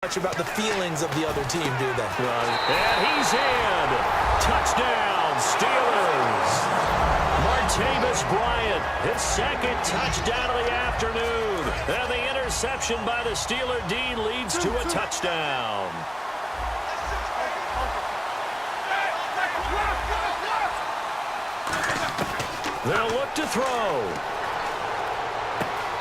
much about the feelings of the other team, do they? And he's in. Touchdown, Steelers. Martavis Bryant, his second touchdown of the afternoon. And the interception by the Steeler D leads to a touchdown. They'll look to throw.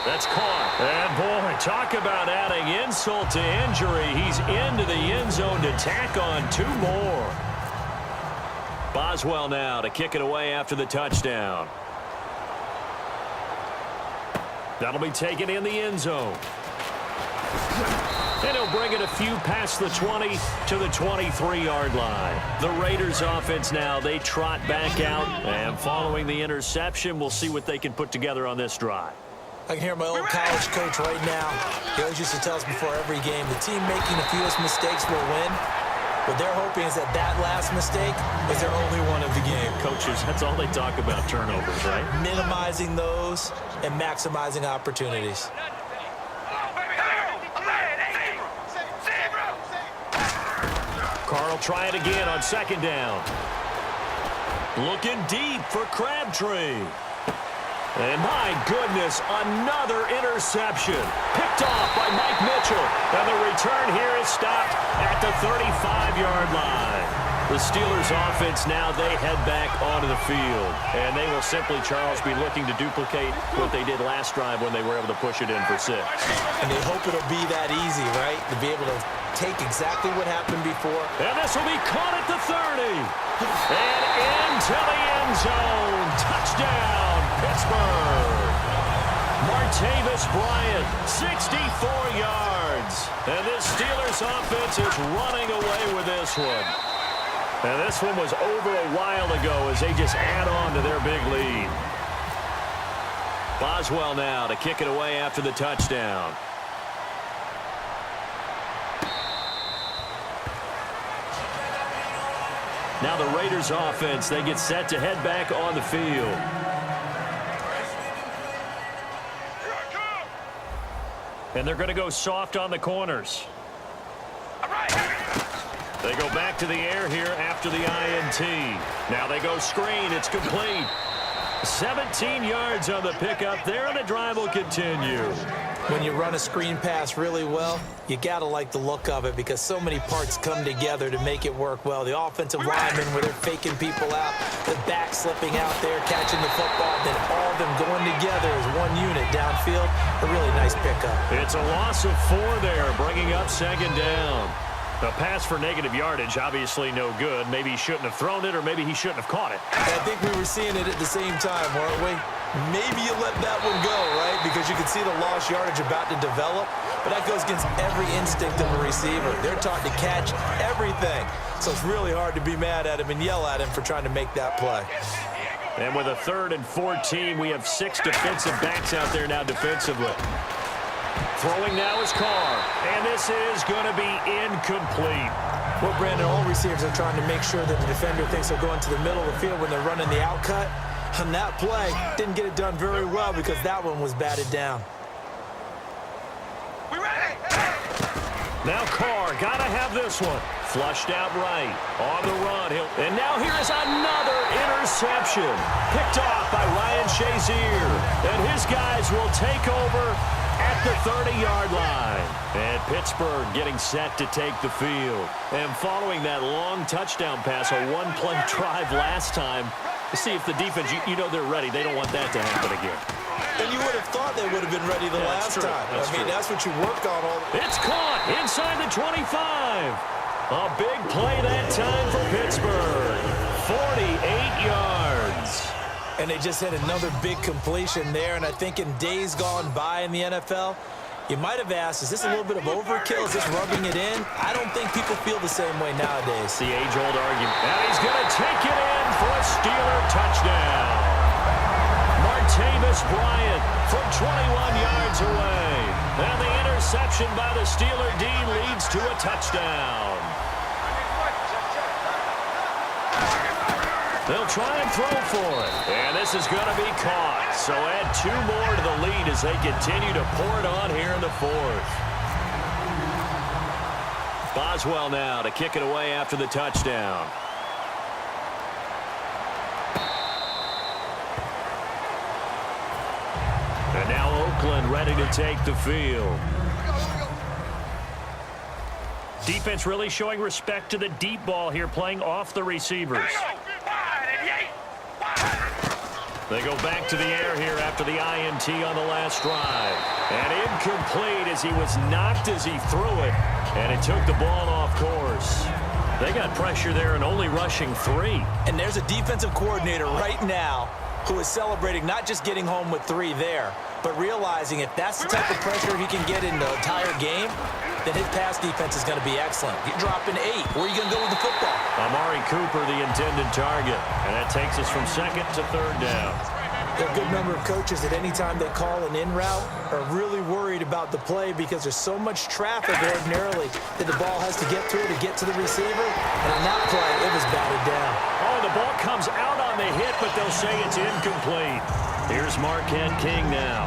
That's caught. And, boy, talk about adding insult to injury. He's into the end zone to tack on 2 more. Boswell now to kick it away after the touchdown. That'll be taken in the end zone. And he'll bring it a few past the 20 to the 23-yard line. The Raiders offense now, they trot back out. And following the interception, we'll see what they can put together on this drive. I can hear my old college coach right now. He always used to tell us before every game, the team making the fewest mistakes will win. What they're hoping is that that last mistake is their only one of the game. Coaches, that's all they talk about, turnovers, right? Minimizing those and maximizing opportunities. Carl try it again on second down. Looking deep for Crabtree. And my goodness, another interception. Picked off by Mike Mitchell. And the return here is stopped at the 35-yard line. The Steelers offense now, they head back onto the field. And they will simply, Charles, be looking to duplicate what they did last drive when they were able to push it in for 6. And they hope it'll be that easy, right? To be able to take exactly what happened before. And this will be caught at the 30. And into the end zone. Touchdown, Pittsburgh. Martavis Bryant, 64 yards. And this Steelers offense is running away with this one. And this one was over a while ago as they just add on to their big lead. Boswell now to kick it away after the touchdown. Now the Raiders offense, they get set to head back on the field. And they're going to go soft on the corners. They go back to the air here after the INT. Now they go screen. It's complete. 17 yards on the pickup there, and the drive will continue. When you run a screen pass really well, you got to like the look of it because so many parts come together to make it work well. The offensive linemen, where they're faking people out, the back slipping out there, catching the football, then all of them going together as one unit downfield. A really nice pickup. It's a loss of 4 there, bringing up second down. A pass for negative yardage, obviously no good. Maybe he shouldn't have thrown it, or maybe he shouldn't have caught it. I think we were seeing it at the same time, weren't we? Maybe you let that one go, right? Because you can see the lost yardage about to develop. But that goes against every instinct of a receiver. They're taught to catch everything. So it's really hard to be mad at him and yell at him for trying to make that play. And with a 3rd and 14, we have 6 defensive backs out there now defensively. Throwing now is Carr, and this is going to be incomplete. Well, Brandon, all receivers are trying to make sure that the defender thinks they're going to the middle of the field when they're running the out cut. On that play, didn't get it done very well because that one was batted down. Now Carr, got to have this one. Flushed out right, on the run. And now here is another interception. Picked off by Ryan Shazier. And his guys will take over at the 30-yard line. And Pittsburgh getting set to take the field. And following that long touchdown pass, a one-play drive last time, to see if the defense, you know they're ready. They don't want that to happen again. And you would have thought they would have been ready the last time. I mean, that's what you work on all. It's caught inside the 25. A big play that time for Pittsburgh. 48 yards. And they just had another big completion there. And I think in days gone by in the NFL, you might have asked, is this a little bit of overkill? Is this rubbing it in? I don't think people feel the same way nowadays. The age-old argument. And he's going to take it in for a Steeler touchdown. Martavis Bryant from 21 yards away. And the interception by the Steeler D leads to a touchdown. They'll try and throw for it. And this is going to be caught. So add 2 more to the lead as they continue to pour it on here in the 4th. Boswell now to kick it away after the touchdown. And now Oakland ready to take the field. Defense really showing respect to the deep ball here, playing off the receivers. They go back to the air here after the INT on the last drive. And incomplete as he was knocked as he threw it. And it took the ball off course. They got pressure there and only rushing 3. And there's a defensive coordinator right now who is celebrating not just getting home with 3 there, but realizing if that's the type of pressure he can get in the entire game, then his pass defense is going to be excellent. You're dropping 8. Where are you going to go with the football? Amari Cooper, the intended target. And that takes us from 2nd to 3rd down. There are a good number of coaches that any time they call an in route are really worried about the play because there's so much traffic ordinarily that the ball has to get through to get to the receiver. And on that play, it was batted down. Oh, the ball comes out on the hit, but they'll say it's incomplete. Here's Marquette King now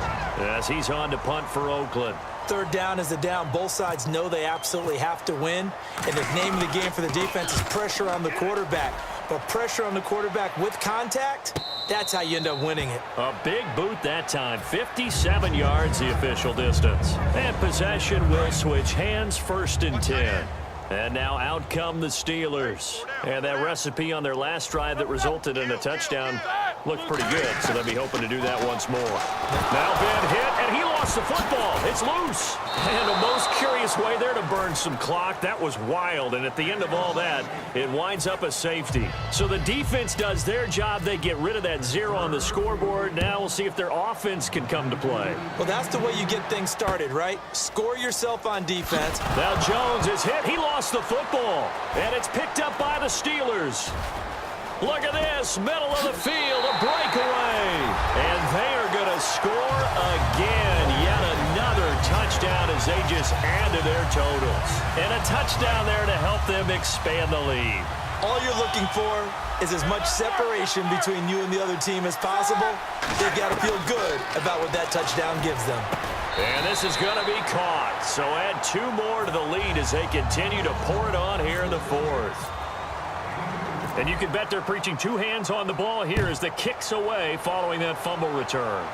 as he's on to punt for Oakland. 3rd down is the down. Both sides know they absolutely have to win. And the name of the game for the defense is pressure on the quarterback. But pressure on the quarterback with contact, that's how you end up winning it. A big boot that time. 57 yards the official distance. And possession will switch hands, 1st and 10. And now out come the Steelers. And that recipe on their last drive that resulted in a touchdown looked pretty good, so they'll be hoping to do that once more. Now Ben hit, and he lost the football. It's loose. And the most curious way there to burn some clock. That was wild, and at the end of all that, it winds up a safety. So the defense does their job. They get rid of that 0 on the scoreboard. Now we'll see if their offense can come to play. Well, that's the way you get things started, right? Score yourself on defense. Now Jones is hit. He lost the football, and it's picked up by the Steelers. Look at this, middle of the field, a breakaway. And they are going to score again. Yet another touchdown as they just add to their totals. And a touchdown there to help them expand the lead. All you're looking for is as much separation between you and the other team as possible. They've got to feel good about what that touchdown gives them. And this is going to be caught. So add 2 more to the lead as they continue to pour it on here in the 4th. And you can bet they're preaching 2 hands on the ball here as the kick's away following that fumble return.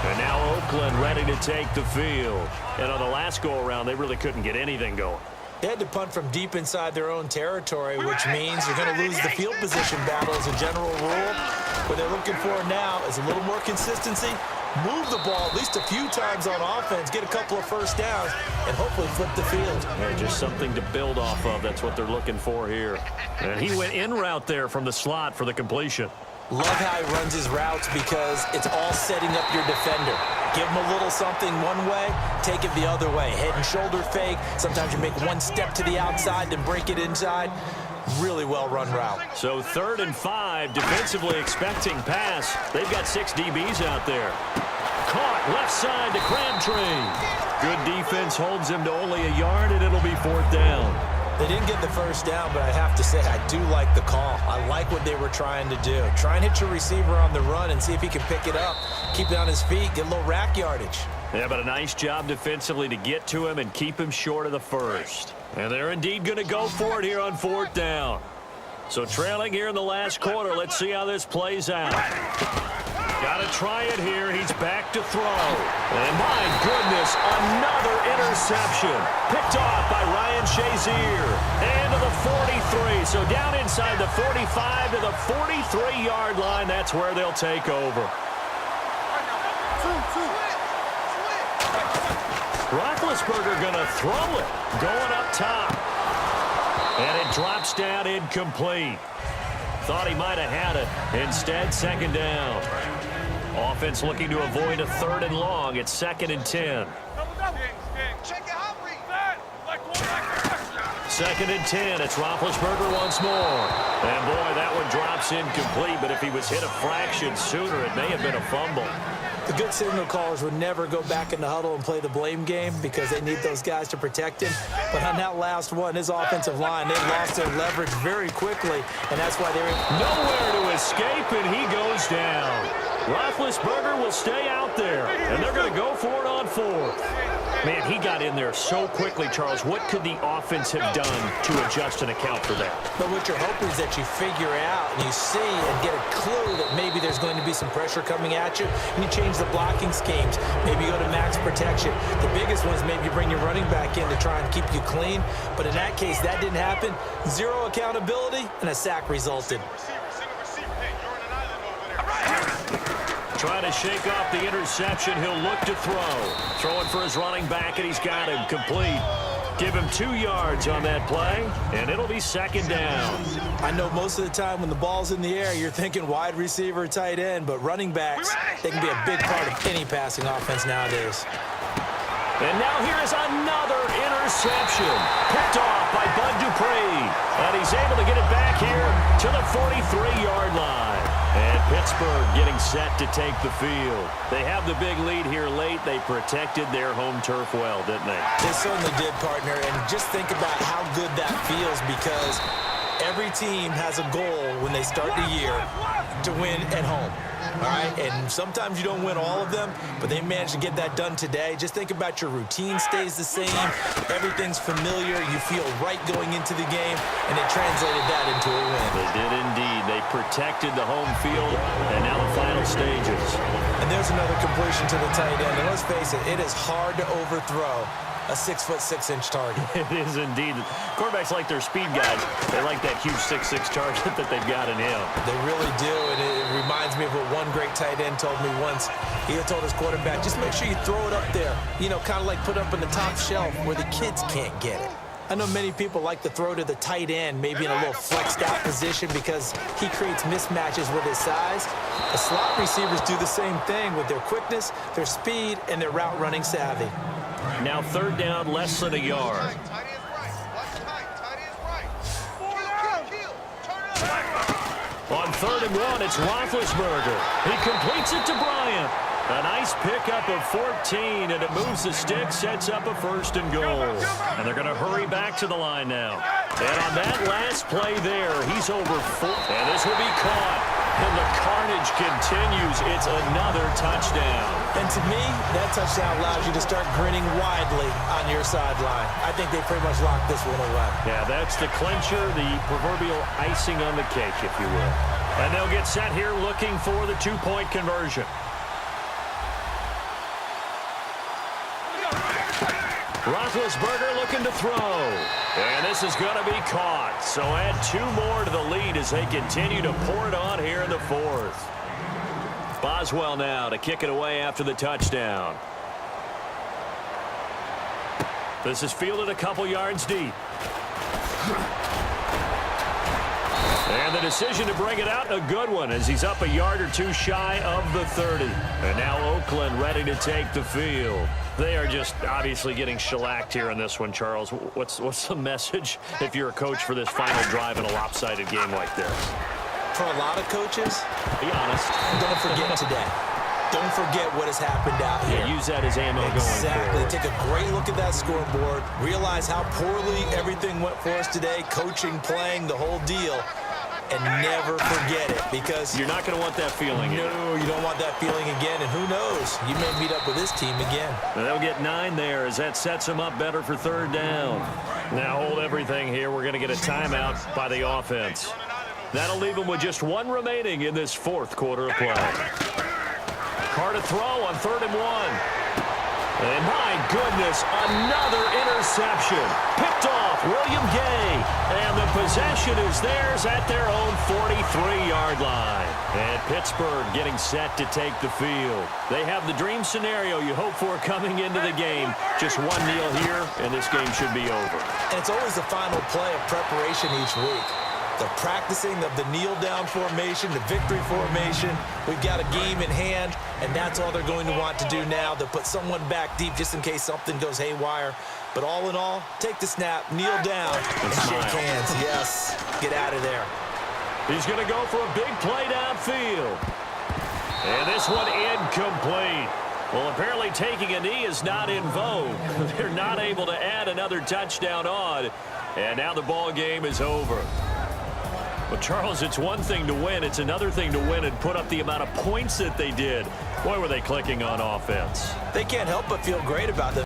And now Oakland ready to take the field. And on the last go-around, they really couldn't get anything going. They had to punt from deep inside their own territory, which means you're going to lose the field position battle as a general rule. What they're looking for now is a little more consistency. Move the ball at least a few times on offense, get a couple of 1st downs, and hopefully flip the field. Yeah, just something to build off of. That's what they're looking for here. And he went in route there from the slot for the completion. Love how he runs his routes because it's all setting up your defender. Give him a little something one way, take it the other way. Head and shoulder fake. Sometimes you make one step to the outside, then break it inside. Really well-run route. So 3rd and 5, defensively expecting pass. They've got 6 DBs out there. Caught left side to Crabtree. Good defense holds him to only a yard, and it'll be 4th down. They didn't get the 1st down, but I have to say I do like the call. I like what they were trying to do. Try and hit your receiver on the run and see if he can pick it up, keep it on his feet, get a little rack yardage. Yeah, but a nice job defensively to get to him and keep him short of the 1st. And they're indeed going to go for it here on 4th down. So trailing here in the last quarter, let's see how this plays out. Got to try it here. He's back to throw. And my goodness, another interception. Picked off by Ryan Shazier. And to the 43. So down inside the 45 to the 43-yard line. That's where they'll take over. Roethlisberger going to throw it. Going up top. And it drops down incomplete. Thought he might have had it. Instead, 2nd down. Offense looking to avoid a 3rd and long. It's 2nd and 10. 2nd and 10. It's Roethlisberger once more. And boy, that one drops incomplete. But if he was hit a fraction sooner, it may have been a fumble. The good signal callers would never go back in the huddle and play the blame game because they need those guys to protect him. But on that last one, his offensive line, they lost their leverage very quickly, and that's why they were nowhere to escape, and he goes down. Roethlisberger will stay out there, and they're going to go for it on 4th. Man, he got in there so quickly, Charles. What could the offense have done to adjust and account for that? But what you're hoping is that you figure out and you see and get a clue that maybe there's going to be some pressure coming at you, and you change the blocking schemes. Maybe you go to max protection. The biggest one is maybe you bring your running back in to try and keep you clean. But in that case, that didn't happen. Zero accountability, and a sack resulted. Trying to shake off the interception. He'll look to throw. Throwing for his running back, and he's got him complete. Give him 2 yards on that play, and it'll be second down. I know most of the time when the ball's in the air, you're thinking wide receiver, tight end, but running backs, they can be a big part of any passing offense nowadays. And now here is another interception. Picked off by Bud Dupree. And he's able to get it back here to the 43-yard line. And Pittsburgh getting set to take the field. They have the big lead here late. They protected their home turf well, didn't they? They certainly did, partner. And just think about how good that feels, because every team has a goal when they start the year to win at home. All right, and sometimes you don't win all of them, but they managed to get that done today. Just think about your routine stays the same. Everything's familiar. You feel right going into the game, and they translated that into a win. They did indeed. They protected the home field, and now the final stages. And there's another completion to the tight end. And let's face it, it is hard to overthrow a 6'6" target. It is indeed. Quarterbacks like their speed guys. They like that huge 6'6" target that they've got in him. They really do, and it reminds me of what one great tight end told me once. He had told his quarterback, just make sure you throw it up there. You know, kind of like put up in the top shelf where the kids can't get it. I know many people like to throw to the tight end, maybe in a little flexed out position because he creates mismatches with his size. The slot receivers do the same thing with their quickness, their speed, and their route running savvy. Now third down, less than a yard. On 3rd and 1, it's Roethlisberger. He completes it to Bryant. A nice pickup of 14, and it moves the stick, sets up a 1st and goal. And they're going to hurry back to the line now. And on that last play there, he's over 4. And this will be caught. And the carnage continues. It's another touchdown. And to me, that touchdown allows you to start grinning widely on your sideline. I think they pretty much locked this one away. Yeah, that's the clincher, the proverbial icing on the cake, if you will. And they'll get set here looking for the 2-point conversion. Roethlisberger looking to throw. And this is going to be caught. So add 2 more to the lead as they continue to pour it on here in the 4th. Boswell now to kick it away after the touchdown. This is fielded a couple yards deep. And the decision to bring it out, a good one, as he's up a yard or 2 shy of the 30. And now Oakland ready to take the field. They are just obviously getting shellacked here in this one, Charles. What's the message if you're a coach for this final drive in a lopsided game like this? For a lot of coaches, be honest, don't forget today. Don't forget what has happened out here. Yeah, use that as ammo going forward. Exactly. Take a great look at that scoreboard. Realize how poorly everything went for us today. Coaching, playing, the whole deal. And never forget it, because you're not going to want that feeling. No, you don't want that feeling again. And who knows? You may meet up with this team again. And they'll get 9 there as that sets them up better for 3rd down. Now hold everything here. We're going to get a timeout by the offense. That'll leave them with just 1 remaining in this 4th quarter of play. Carr to throw on 3rd and 1. And my goodness, another interception. Picked off William Gay. And the possession is theirs at their own 43-yard line. And Pittsburgh getting set to take the field. They have the dream scenario you hope for coming into the game. Just 1 kneel here, and this game should be over. And it's always the final play of preparation each week. The practicing of the kneel-down formation, the victory formation. We've got a game in hand, and that's all they're going to want to do now, to put someone back deep just in case something goes haywire. But all in all, take the snap, kneel down, and shake hands. Yes, get out of there. He's going to go for a big play downfield. And this one incomplete. Well, apparently taking a knee is not in vogue. They're not able to add another touchdown on. And now the ball game is over. Well, Charles, it's one thing to win. It's another thing to win and put up the amount of points that they did. Boy, were they clicking on offense. They can't help but feel great about them.